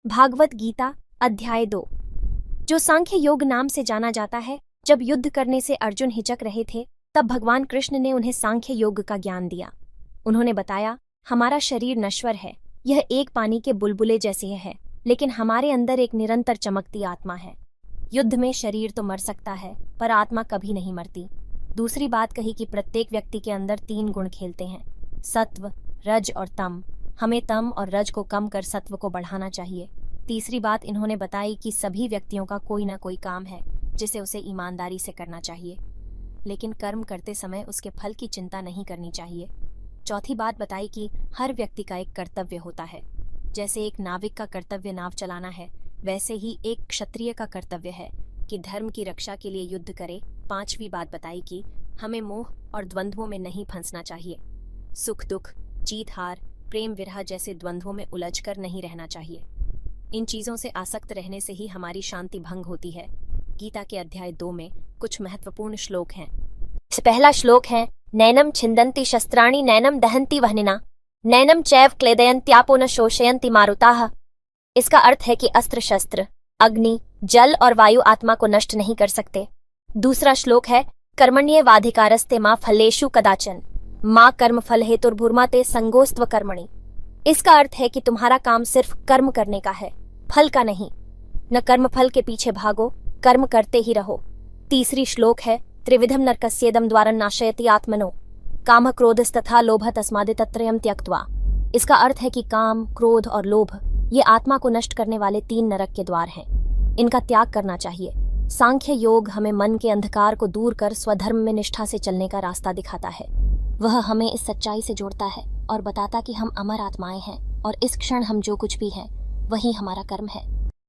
भागवत गीता अध्याय 2। जो सांख्य योग नाम से जाना जाता है। जब युद्ध करने से अर्जुन हिचक रहे थे, तब भगवान कृष्ण ने उन्हें सांख्य योग का ज्ञान दिया। उन्होंने बताया, हमारा शरीर नश्वर है, यह एक पानी के बुलबुले जैसे है, लेकिन हमारे अंदर एक निरंतर चमकती आत्मा है। युद्ध में शरीर तो मर सकता है, पर आत्मा कभी नहीं मरती। दूसरी बात कही कि प्रत्येक व्यक्ति के अंदर 3 गुण खेलते हैं, सत्व, रज और तम। हमें तम और रज को कम कर सत्व को बढ़ाना चाहिए। तीसरी बात इन्होंने बताई कि सभी व्यक्तियों का कोई ना कोई काम है जिसे उसे ईमानदारी से करना चाहिए, लेकिन कर्म करते समय उसके फल की चिंता नहीं करनी चाहिए। चौथी बात बताई कि हर व्यक्ति का एक कर्तव्य होता है। जैसे एक नाविक का कर्तव्य नाव चलाना है, वैसे ही एक क्षत्रिय का कर्तव्य है कि धर्म की रक्षा के लिए युद्ध करे। पांचवी बात बताई कि हमें मोह और द्वंद्वों में नहीं फंसना चाहिए। सुख दुख, जीत हार, प्रेम विरह जैसे द्वंद्वों में उलझकर नहीं रहना चाहिए। इन चीजों से आसक्त रहने से ही हमारी शांति भंग होती है। गीता के अध्याय 2 में कुछ महत्वपूर्ण श्लोक हैं। पहला श्लोक है, नैनम छिंदन्ति शस्त्राणि नैनम दहन्ति वह्निना नैनम चैव क्लेदयन्त्यापो न शोषयन्ति मारुताः। इसका अर्थ है कि अस्त्र शस्त्र, अग्नि, जल और वायु आत्मा को नष्ट नहीं कर सकते। दूसरा श्लोक है, कर्मण्येवाधिकारस्ते मा फलेषु कदाचन माँ कर्म फल हेतुर्भुर्मा ते संगोस्त्व कर्मणि। इसका अर्थ है कि तुम्हारा काम सिर्फ कर्म करने का है, फल का नहीं। न कर्म फल के पीछे भागो, कर्म करते ही रहो। तीसरी श्लोक है, त्रिविधम नरकस्येदम द्वारं नाशयति आत्मनो काम क्रोधस्तथा लोभ तस्मादितत्रयं त्यक्त्वा। इसका अर्थ है कि काम, क्रोध और लोभ ये आत्मा को नष्ट करने वाले 3 नरक के द्वार हैं। इनका त्याग करना चाहिए। सांख्य योग हमें मन के अंधकार को दूर कर स्वधर्म में निष्ठा से चलने का रास्ता दिखाता है। वह हमें इस सच्चाई से जोड़ता है और बताता कि हम अमर आत्माएं हैं और इस क्षण हम जो कुछ भी हैं वही हमारा कर्म है।